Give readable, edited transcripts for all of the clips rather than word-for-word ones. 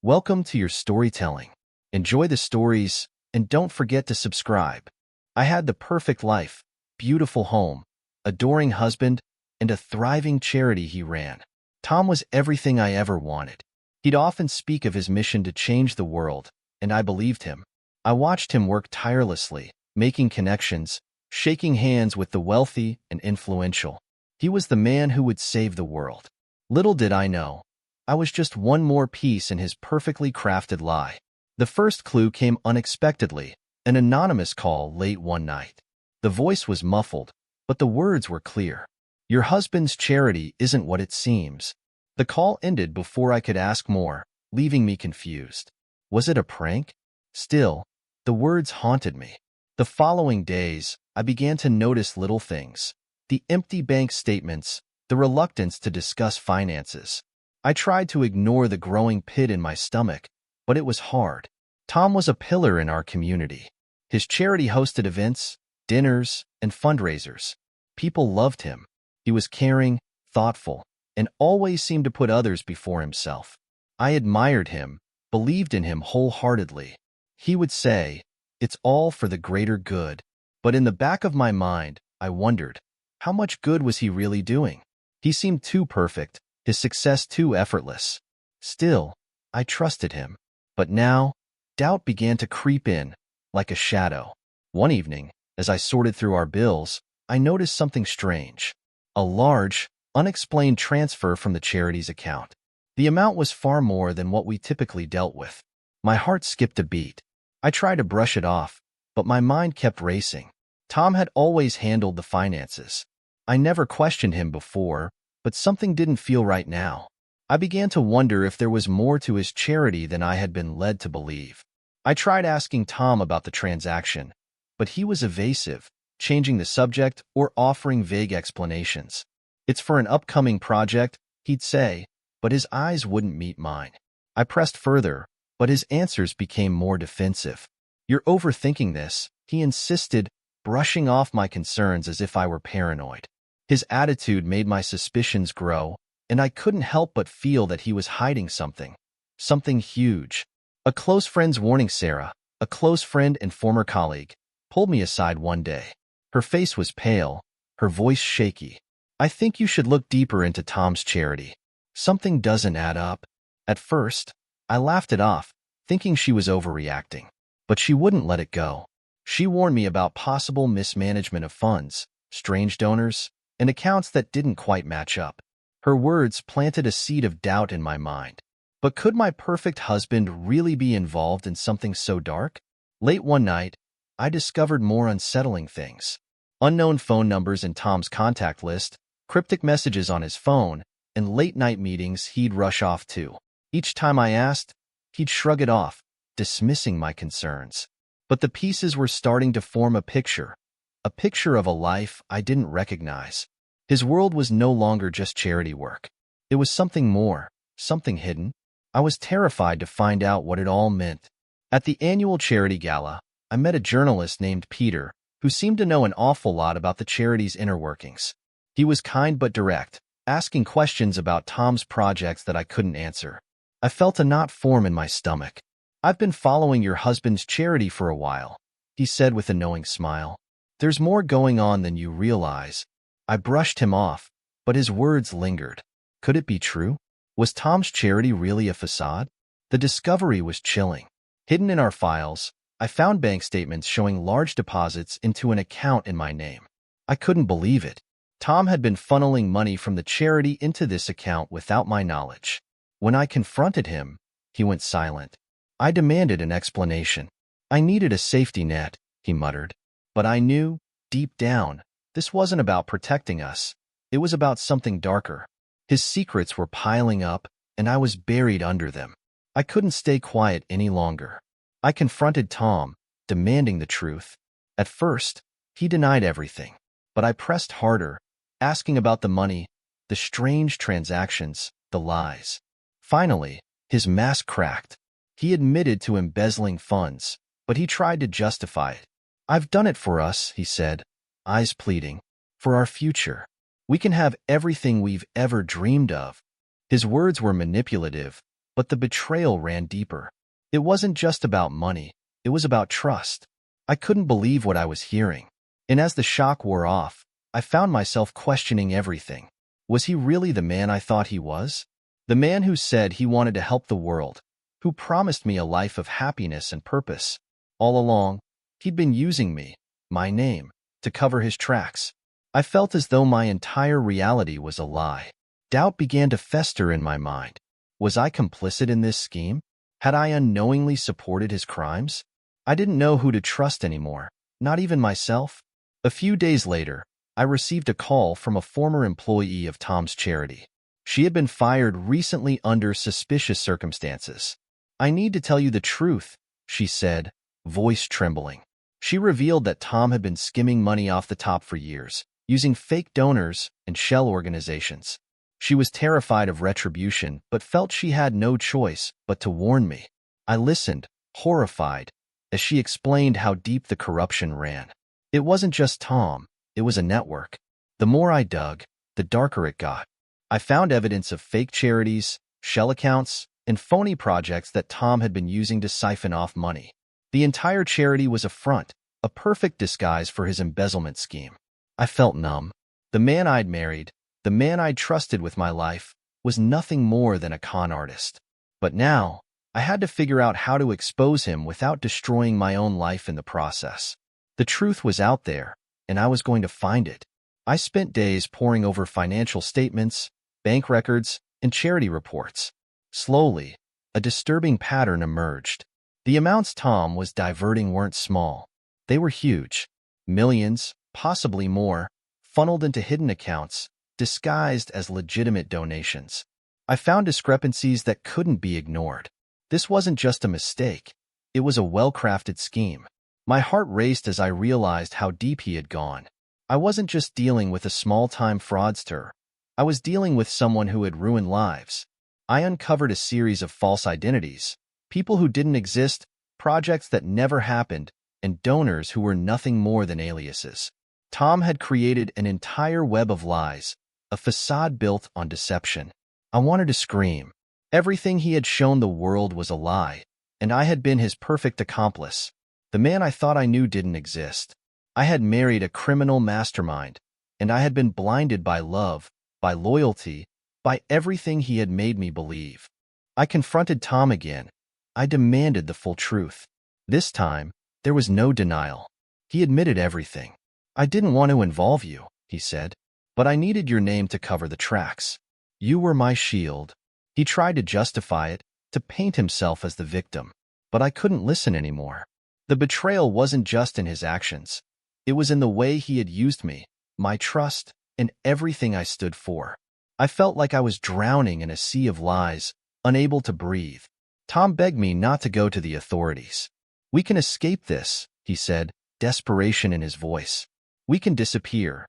Welcome to your storytelling. Enjoy the stories, and don't forget to subscribe. I had the perfect life, beautiful home, adoring husband, and a thriving charity he ran. Tom was everything I ever wanted. He'd often speak of his mission to change the world, and I believed him. I watched him work tirelessly, making connections, shaking hands with the wealthy and influential. He was the man who would save the world. Little did I know, I was just one more piece in his perfectly crafted lie. The first clue came unexpectedly, an anonymous call late one night. The voice was muffled, but the words were clear. Your husband's charity isn't what it seems. The call ended before I could ask more, leaving me confused. Was it a prank? Still, the words haunted me. The following days, I began to notice little things. The empty bank statements, the reluctance to discuss finances. I tried to ignore the growing pit in my stomach, but it was hard. Tom was a pillar in our community. His charity hosted events, dinners, and fundraisers. People loved him. He was caring, thoughtful, and always seemed to put others before himself. I admired him, believed in him wholeheartedly. He would say, "It's all for the greater good." But in the back of my mind, I wondered, how much good was he really doing? He seemed too perfect, his success too effortless. Still, I trusted him. But now, doubt began to creep in, like a shadow. One evening, as I sorted through our bills, I noticed something strange. A large, unexplained transfer from the charity's account. The amount was far more than what we typically dealt with. My heart skipped a beat. I tried to brush it off, but my mind kept racing. Tom had always handled the finances. I never questioned him before, but something didn't feel right now. I began to wonder if there was more to his charity than I had been led to believe. I tried asking Tom about the transaction, but he was evasive, changing the subject or offering vague explanations. It's for an upcoming project, he'd say, but his eyes wouldn't meet mine. I pressed further, but his answers became more defensive. "You're overthinking this," he insisted, brushing off my concerns as if I were paranoid. His attitude made my suspicions grow, and I couldn't help but feel that he was hiding something huge. A close friend's warning. Sarah, a close friend and former colleague, pulled me aside one day. Her face was pale, her voice shaky. "I think you should look deeper into Tom's charity. Something doesn't add up." At first, I laughed it off, thinking she was overreacting. But she wouldn't let it go. She warned me about possible mismanagement of funds, strange donors, and accounts that didn't quite match up. Her words planted a seed of doubt in my mind. But could my perfect husband really be involved in something so dark? Late one night, I discovered more unsettling things. Unknown phone numbers in Tom's contact list, cryptic messages on his phone, and late-night meetings he'd rush off to. Each time I asked, he'd shrug it off, dismissing my concerns. But the pieces were starting to form a picture of a life I didn't recognize. His world was no longer just charity work. It was something more, something hidden. I was terrified to find out what it all meant. At the annual charity gala, I met a journalist named Peter, who seemed to know an awful lot about the charity's inner workings. He was kind but direct, asking questions about Tom's projects that I couldn't answer. I felt a knot form in my stomach. "I've been following your husband's charity for a while," he said with a knowing smile. "There's more going on than you realize." I brushed him off, but his words lingered. Could it be true? Was Tom's charity really a facade? The discovery was chilling. Hidden in our files, I found bank statements showing large deposits into an account in my name. I couldn't believe it. Tom had been funneling money from the charity into this account without my knowledge. When I confronted him, he went silent. I demanded an explanation. "I needed a safety net," he muttered. But I knew, deep down, this wasn't about protecting us. It was about something darker. His secrets were piling up, and I was buried under them. I couldn't stay quiet any longer. I confronted Tom, demanding the truth. At first, he denied everything, but I pressed harder, asking about the money, the strange transactions, the lies. Finally, his mask cracked. He admitted to embezzling funds, but he tried to justify it. "I've done it for us," he said, eyes pleading. "For our future. We can have everything we've ever dreamed of." His words were manipulative, But the betrayal ran deeper. It wasn't just about money. It was about trust. I couldn't believe what I was hearing. And as the shock wore off, I found myself questioning everything. Was he really the man I thought he was? The man who said he wanted to help the world, who promised me a life of happiness and purpose. All along, he'd been using me, my name, to cover his tracks. I felt as though my entire reality was a lie. Doubt began to fester in my mind. Was I complicit in this scheme? Had I unknowingly supported his crimes? I didn't know who to trust anymore, not even myself. A few days later, I received a call from a former employee of Tom's charity. She had been fired recently under suspicious circumstances. "I need to tell you the truth," she said, voice trembling. She revealed that Tom had been skimming money off the top for years, using fake donors and shell organizations. She was terrified of retribution, but felt she had no choice but to warn me. I listened, horrified, as she explained how deep the corruption ran. It wasn't just Tom, it was a network. The more I dug, the darker it got. I found evidence of fake charities, shell accounts, and phony projects that Tom had been using to siphon off money. The entire charity was a front, a perfect disguise for his embezzlement scheme. I felt numb. The man I'd married, the man I'd trusted with my life, was nothing more than a con artist. But now, I had to figure out how to expose him without destroying my own life in the process. The truth was out there, and I was going to find it. I spent days poring over financial statements, bank records, and charity reports. Slowly, a disturbing pattern emerged. The amounts Tom was diverting weren't small. They were huge. Millions, possibly more, funneled into hidden accounts, disguised as legitimate donations. I found discrepancies that couldn't be ignored. This wasn't just a mistake. It was a well-crafted scheme. My heart raced as I realized how deep he had gone. I wasn't just dealing with a small-time fraudster. I was dealing with someone who had ruined lives. I uncovered a series of false identities, people who didn't exist, projects that never happened, and donors who were nothing more than aliases. Tom had created an entire web of lies, a facade built on deception. I wanted to scream. Everything he had shown the world was a lie, and I had been his perfect accomplice. The man I thought I knew didn't exist. I had married a criminal mastermind, and I had been blinded by love, by loyalty, by everything he had made me believe. I confronted Tom again. I demanded the full truth. This time, there was no denial. He admitted everything. "I didn't want to involve you," he said, "but I needed your name to cover the tracks. You were my shield." He tried to justify it, to paint himself as the victim, but I couldn't listen anymore. The betrayal wasn't just in his actions. It was in the way he had used me, my trust, and everything I stood for. I felt like I was drowning in a sea of lies, unable to breathe. Tom begged me not to go to the authorities. "We can escape this," he said, desperation in his voice. "We can disappear,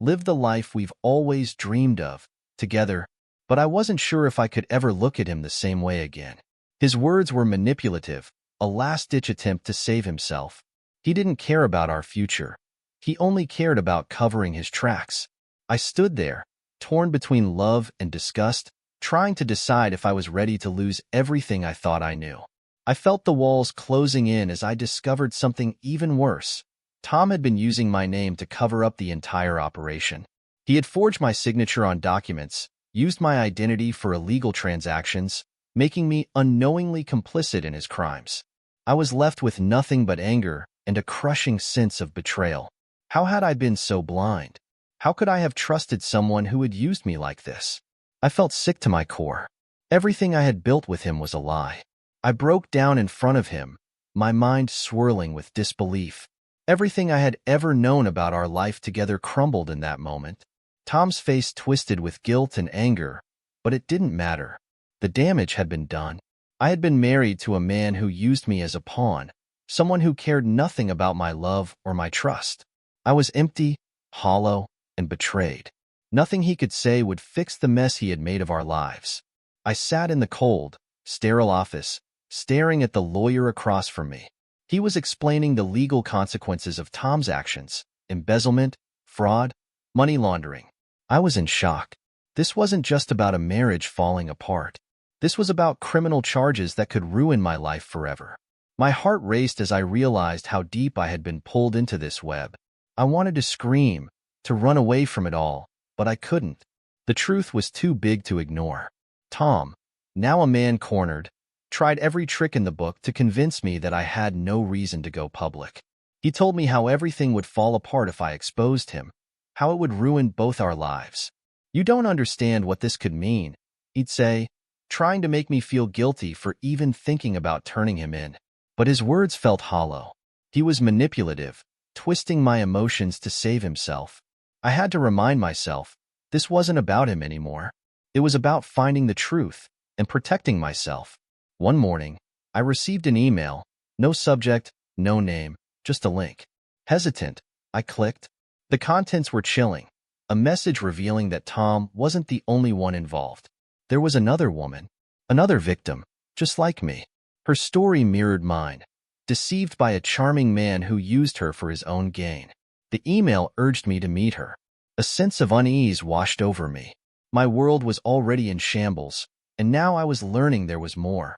live the life we've always dreamed of, together." But I wasn't sure if I could ever look at him the same way again. His words were manipulative, a last-ditch attempt to save himself. He didn't care about our future. He only cared about covering his tracks. I stood there, torn between love and disgust, trying to decide if I was ready to lose everything I thought I knew. I felt the walls closing in as I discovered something even worse. Tom had been using my name to cover up the entire operation. He had forged my signature on documents, used my identity for illegal transactions, making me unknowingly complicit in his crimes. I was left with nothing but anger and a crushing sense of betrayal. How had I been so blind? How could I have trusted someone who had used me like this? I felt sick to my core. Everything I had built with him was a lie. I broke down in front of him, my mind swirling with disbelief. Everything I had ever known about our life together crumbled in that moment. Tom's face twisted with guilt and anger, but it didn't matter. The damage had been done. I had been married to a man who used me as a pawn, someone who cared nothing about my love or my trust. I was empty, hollow, and betrayed. Nothing he could say would fix the mess he had made of our lives. I sat in the cold, sterile office, staring at the lawyer across from me. He was explaining the legal consequences of Tom's actions: embezzlement, fraud, money laundering. I was in shock. This wasn't just about a marriage falling apart. This was about criminal charges that could ruin my life forever. My heart raced as I realized how deep I had been pulled into this web. I wanted to scream, to run away from it all, but I couldn't. The truth was too big to ignore. Tom, now a man cornered, tried every trick in the book to convince me that I had no reason to go public. He told me how everything would fall apart if I exposed him, how it would ruin both our lives. "You don't understand what this could mean," he'd say, trying to make me feel guilty for even thinking about turning him in. But his words felt hollow. He was manipulative, twisting my emotions to save himself. I had to remind myself, this wasn't about him anymore. It was about finding the truth and protecting myself. One morning, I received an email, no subject, no name, just a link. Hesitant, I clicked. The contents were chilling, a message revealing that Tom wasn't the only one involved. There was another woman, another victim, just like me. Her story mirrored mine, deceived by a charming man who used her for his own gain. The email urged me to meet her. A sense of unease washed over me. My world was already in shambles, and now I was learning there was more.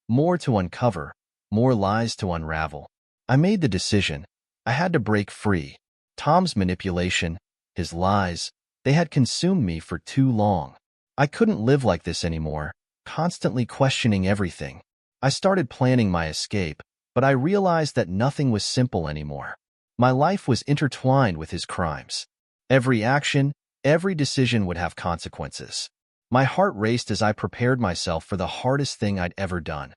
More to uncover, more lies to unravel. I made the decision. I had to break free. Tom's manipulation, his lies, they had consumed me for too long. I couldn't live like this anymore, constantly questioning everything. I started planning my escape, but I realized that nothing was simple anymore. My life was intertwined with his crimes. Every action, every decision would have consequences. My heart raced as I prepared myself for the hardest thing I'd ever done.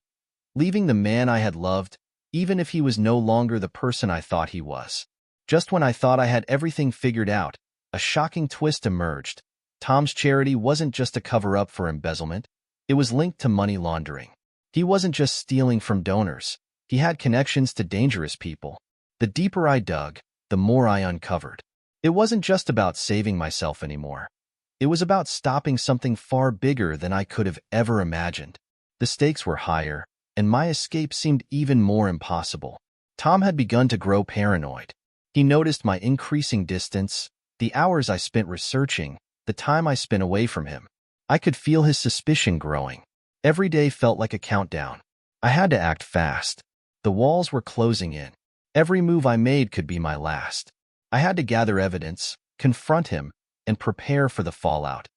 Leaving the man I had loved, even if he was no longer the person I thought he was. Just when I thought I had everything figured out, a shocking twist emerged. Tom's charity wasn't just a cover-up for embezzlement. It was linked to money laundering. He wasn't just stealing from donors. He had connections to dangerous people. The deeper I dug, the more I uncovered. It wasn't just about saving myself anymore. It was about stopping something far bigger than I could have ever imagined. The stakes were higher, and my escape seemed even more impossible. Tom had begun to grow paranoid. He noticed my increasing distance, the hours I spent researching, the time I spent away from him. I could feel his suspicion growing. Every day felt like a countdown. I had to act fast. The walls were closing in. Every move I made could be my last. I had to gather evidence, confront him, and prepare for the fallout,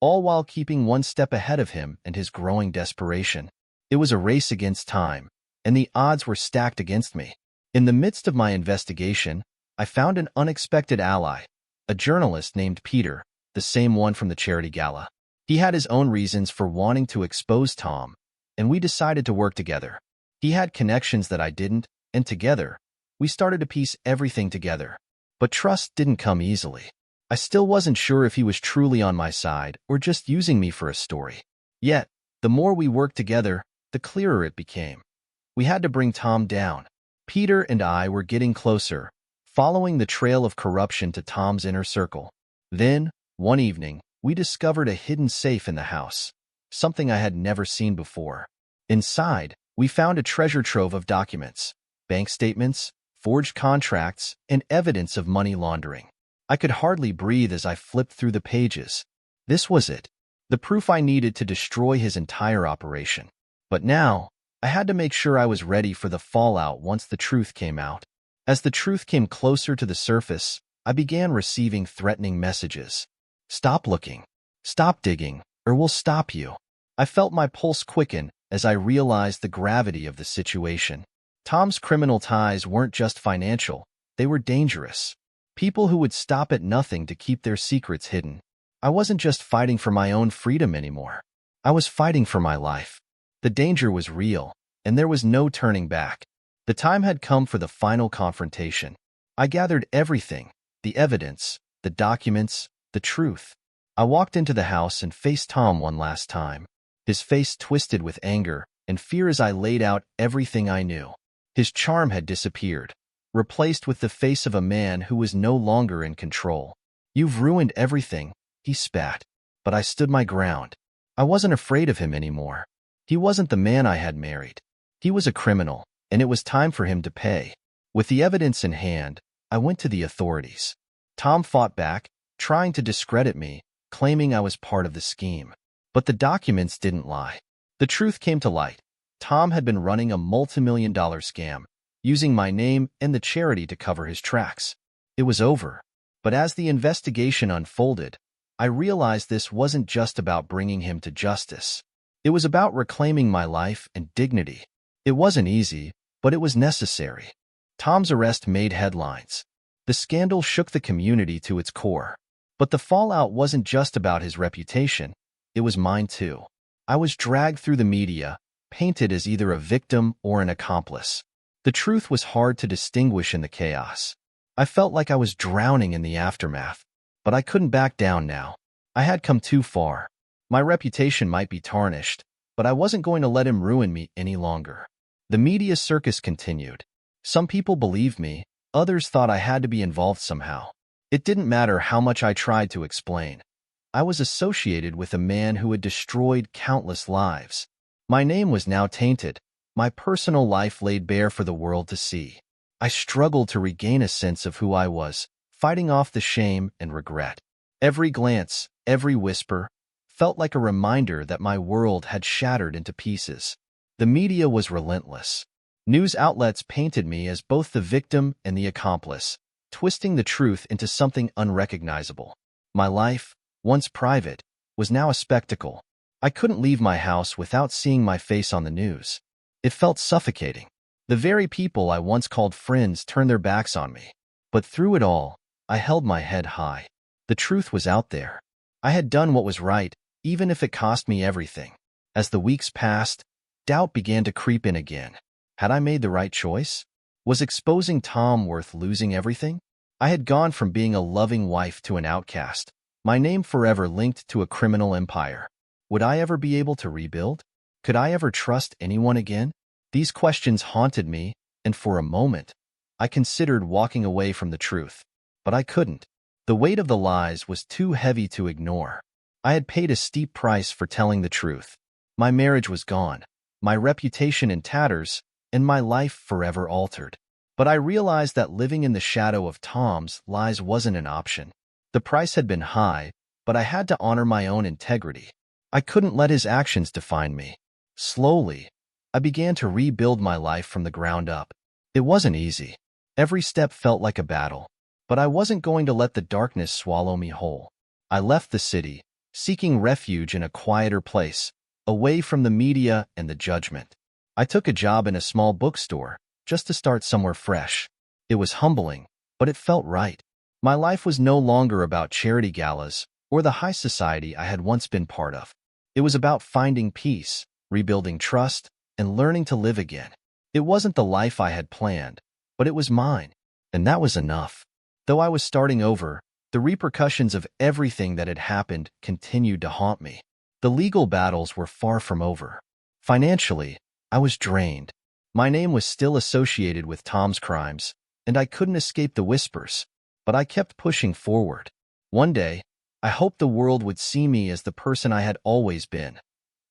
all while keeping one step ahead of him and his growing desperation. It was a race against time, and the odds were stacked against me. In the midst of my investigation, I found an unexpected ally, a journalist named Peter, the same one from the charity gala. He had his own reasons for wanting to expose Tom, and we decided to work together. He had connections that I didn't, and together, we started to piece everything together. But trust didn't come easily. I still wasn't sure if he was truly on my side or just using me for a story. Yet, the more we worked together, the clearer it became. We had to bring Tom down. Peter and I were getting closer, following the trail of corruption to Tom's inner circle. Then, one evening, we discovered a hidden safe in the house, something I had never seen before. Inside, we found a treasure trove of documents, bank statements, forged contracts, and evidence of money laundering. I could hardly breathe as I flipped through the pages. This was it, the proof I needed to destroy his entire operation. But now, I had to make sure I was ready for the fallout once the truth came out. As the truth came closer to the surface, I began receiving threatening messages. "Stop looking. Stop digging, or we'll stop you." I felt my pulse quicken as I realized the gravity of the situation. Tom's criminal ties weren't just financial, they were dangerous. People who would stop at nothing to keep their secrets hidden. I wasn't just fighting for my own freedom anymore. I was fighting for my life. The danger was real, and there was no turning back. The time had come for the final confrontation. I gathered everything, the evidence, the documents, the truth. I walked into the house and faced Tom one last time. His face twisted with anger and fear as I laid out everything I knew. His charm had disappeared, replaced with the face of a man who was no longer in control. "You've ruined everything," he spat. But I stood my ground. I wasn't afraid of him anymore. He wasn't the man I had married. He was a criminal, and it was time for him to pay. With the evidence in hand, I went to the authorities. Tom fought back, trying to discredit me, claiming I was part of the scheme. But the documents didn't lie. The truth came to light. Tom had been running a multimillion-dollar scam, using my name and the charity to cover his tracks. It was over. But as the investigation unfolded, I realized this wasn't just about bringing him to justice. It was about reclaiming my life and dignity. It wasn't easy, but it was necessary. Tom's arrest made headlines. The scandal shook the community to its core. But the fallout wasn't just about his reputation. It was mine too. I was dragged through the media, painted as either a victim or an accomplice. The truth was hard to distinguish in the chaos. I felt like I was drowning in the aftermath. But I couldn't back down now. I had come too far. My reputation might be tarnished, but I wasn't going to let him ruin me any longer. The media circus continued. Some people believed me, others thought I had to be involved somehow. It didn't matter how much I tried to explain. I was associated with a man who had destroyed countless lives. My name was now tainted, my personal life laid bare for the world to see. I struggled to regain a sense of who I was, fighting off the shame and regret. Every glance, every whisper, felt like a reminder that my world had shattered into pieces. The media was relentless. News outlets painted me as both the victim and the accomplice, twisting the truth into something unrecognizable. My life, once private, was now a spectacle. I couldn't leave my house without seeing my face on the news. It felt suffocating. The very people I once called friends turned their backs on me. But through it all, I held my head high. The truth was out there. I had done what was right, even if it cost me everything. As the weeks passed, doubt began to creep in again. Had I made the right choice? Was exposing Tom worth losing everything? I had gone from being a loving wife to an outcast, my name forever linked to a criminal empire. Would I ever be able to rebuild? Could I ever trust anyone again? These questions haunted me, and for a moment, I considered walking away from the truth. But I couldn't. The weight of the lies was too heavy to ignore. I had paid a steep price for telling the truth. My marriage was gone, my reputation in tatters, and my life forever altered. But I realized that living in the shadow of Tom's lies wasn't an option. The price had been high, but I had to honor my own integrity. I couldn't let his actions define me. Slowly, I began to rebuild my life from the ground up. It wasn't easy. Every step felt like a battle. But I wasn't going to let the darkness swallow me whole. I left the city, seeking refuge in a quieter place, away from the media and the judgment. I took a job in a small bookstore, just to start somewhere fresh. It was humbling, but it felt right. My life was no longer about charity galas or the high society I had once been part of. It was about finding peace, rebuilding trust, and learning to live again. It wasn't the life I had planned, but it was mine, and that was enough. Though I was starting over, the repercussions of everything that had happened continued to haunt me. The legal battles were far from over. Financially, I was drained. My name was still associated with Tom's crimes, and I couldn't escape the whispers. But I kept pushing forward. One day, I hoped the world would see me as the person I had always been.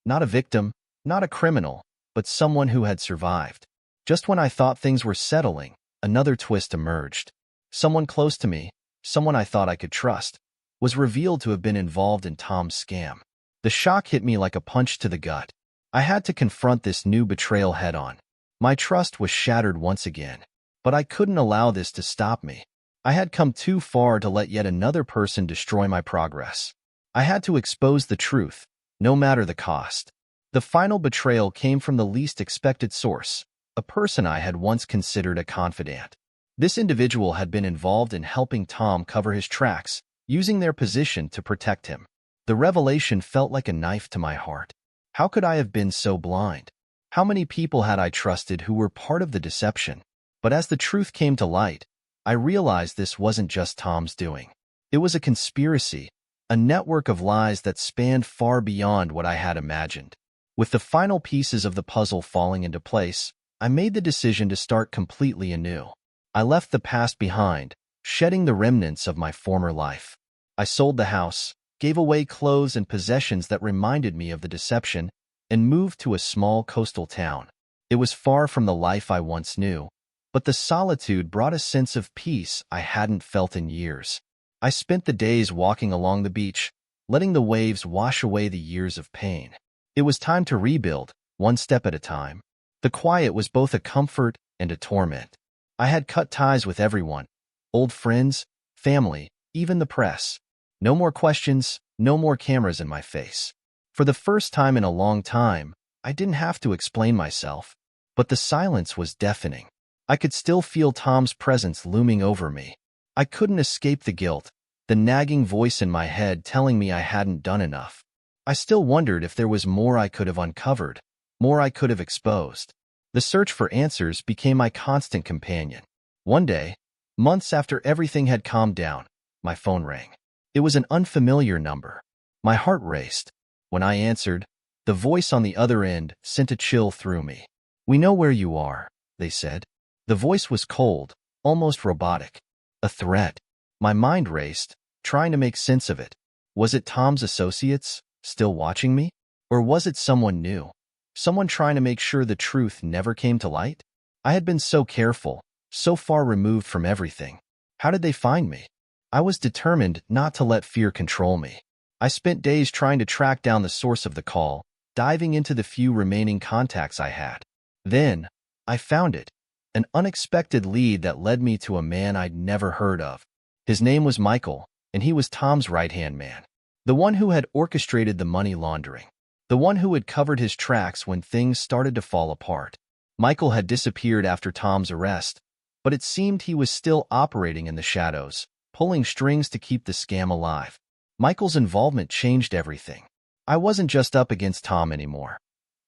Not a victim, not a criminal, but someone who had survived. Just when I thought things were settling, another twist emerged. Someone close to me, someone I thought I could trust, was revealed to have been involved in Tom's scam. The shock hit me like a punch to the gut. I had to confront this new betrayal head-on. My trust was shattered once again. But I couldn't allow this to stop me. I had come too far to let yet another person destroy my progress. I had to expose the truth, no matter the cost. The final betrayal came from the least expected source, a person I had once considered a confidant. This individual had been involved in helping Tom cover his tracks, using their position to protect him. The revelation felt like a knife to my heart. How could I have been so blind? How many people had I trusted who were part of the deception? But as the truth came to light, I realized this wasn't just Tom's doing. It was a conspiracy, a network of lies that spanned far beyond what I had imagined. With the final pieces of the puzzle falling into place, I made the decision to start completely anew. I left the past behind, shedding the remnants of my former life. I sold the house, gave away clothes and possessions that reminded me of the deception, and moved to a small coastal town. It was far from the life I once knew, but the solitude brought a sense of peace I hadn't felt in years. I spent the days walking along the beach, letting the waves wash away the years of pain. It was time to rebuild, one step at a time. The quiet was both a comfort and a torment. I had cut ties with everyone, old friends, family, even the press. No more questions, no more cameras in my face. For the first time in a long time, I didn't have to explain myself, but the silence was deafening. I could still feel Tom's presence looming over me. I couldn't escape the guilt, the nagging voice in my head telling me I hadn't done enough. I still wondered if there was more I could have uncovered, more I could have exposed. The search for answers became my constant companion. One day, months after everything had calmed down, my phone rang. It was an unfamiliar number. My heart raced. When I answered, the voice on the other end sent a chill through me. "We know where you are," they said. The voice was cold, almost robotic. A threat. My mind raced, trying to make sense of it. Was it Tom's associates, still watching me? Or was it someone new? Someone trying to make sure the truth never came to light? I had been so careful, so far removed from everything. How did they find me? I was determined not to let fear control me. I spent days trying to track down the source of the call, diving into the few remaining contacts I had. Then, I found it. An unexpected lead that led me to a man I'd never heard of. His name was Michael, and he was Tom's right-hand man. The one who had orchestrated the money laundering. The one who had covered his tracks when things started to fall apart. Michael had disappeared after Tom's arrest, but it seemed he was still operating in the shadows, pulling strings to keep the scam alive. Michael's involvement changed everything. I wasn't just up against Tom anymore.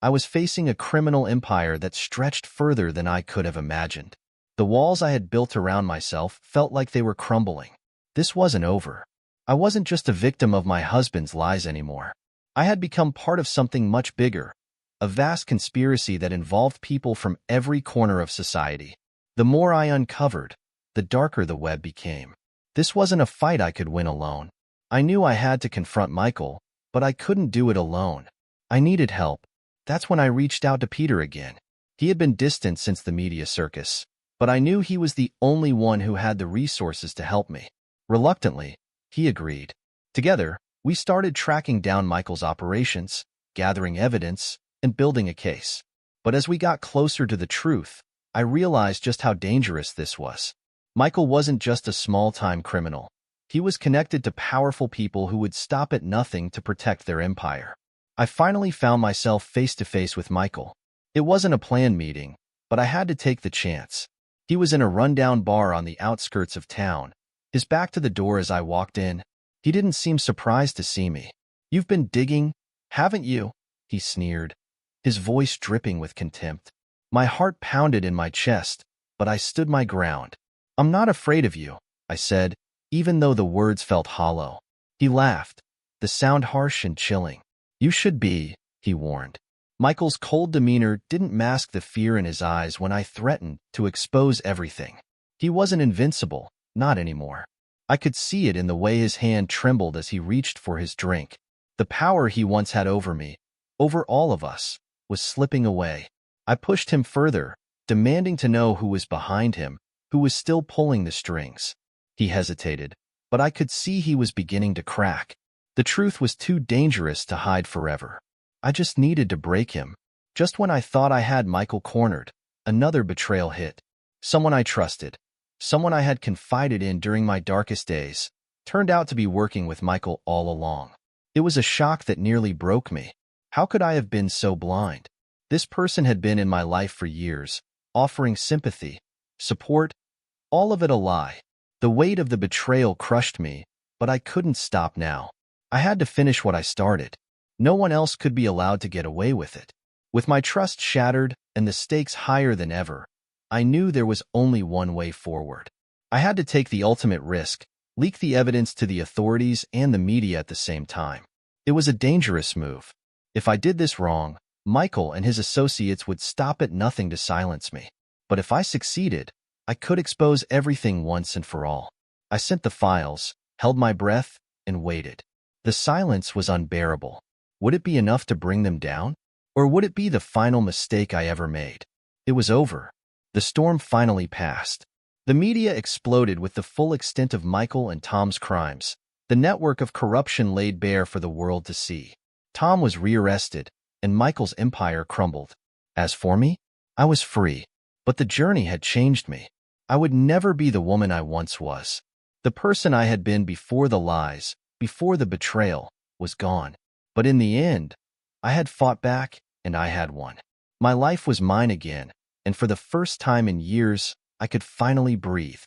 I was facing a criminal empire that stretched further than I could have imagined. The walls I had built around myself felt like they were crumbling. This wasn't over. I wasn't just a victim of my husband's lies anymore. I had become part of something much bigger, a vast conspiracy that involved people from every corner of society. The more I uncovered, the darker the web became. This wasn't a fight I could win alone. I knew I had to confront Michael, but I couldn't do it alone. I needed help. That's when I reached out to Peter again. He had been distant since the media circus, but I knew he was the only one who had the resources to help me. Reluctantly, he agreed. Together, we started tracking down Michael's operations, gathering evidence, and building a case. But as we got closer to the truth, I realized just how dangerous this was. Michael wasn't just a small-time criminal. He was connected to powerful people who would stop at nothing to protect their empire. I finally found myself face-to-face with Michael. It wasn't a planned meeting, but I had to take the chance. He was in a rundown bar on the outskirts of town, his back to the door as I walked in. He didn't seem surprised to see me. "You've been digging, haven't you?" he sneered, his voice dripping with contempt. My heart pounded in my chest, but I stood my ground. "I'm not afraid of you," I said, even though the words felt hollow. He laughed, the sound harsh and chilling. "You should be," he warned. Michael's cold demeanor didn't mask the fear in his eyes when I threatened to expose everything. He wasn't invincible, not anymore. I could see it in the way his hand trembled as he reached for his drink. The power he once had over me, over all of us, was slipping away. I pushed him further, demanding to know who was behind him, who was still pulling the strings. He hesitated, but I could see he was beginning to crack. The truth was too dangerous to hide forever. I just needed to break him. Just when I thought I had Michael cornered, another betrayal hit. Someone I trusted, someone I had confided in during my darkest days, turned out to be working with Michael all along. It was a shock that nearly broke me. How could I have been so blind? This person had been in my life for years, offering sympathy, support, all of it a lie. The weight of the betrayal crushed me, but I couldn't stop now. I had to finish what I started. No one else could be allowed to get away with it. With my trust shattered and the stakes higher than ever, I knew there was only one way forward. I had to take the ultimate risk, leak the evidence to the authorities and the media at the same time. It was a dangerous move. If I did this wrong, Michael and his associates would stop at nothing to silence me. But if I succeeded, I could expose everything once and for all. I sent the files, held my breath, and waited. The silence was unbearable. Would it be enough to bring them down? Or would it be the final mistake I ever made? It was over. The storm finally passed. The media exploded with the full extent of Michael and Tom's crimes. The network of corruption laid bare for the world to see. Tom was rearrested, and Michael's empire crumbled. As for me, I was free, but the journey had changed me. I would never be the woman I once was. The person I had been before the lies, before the betrayal, was gone. But in the end, I had fought back, and I had won. My life was mine again, and for the first time in years, I could finally breathe.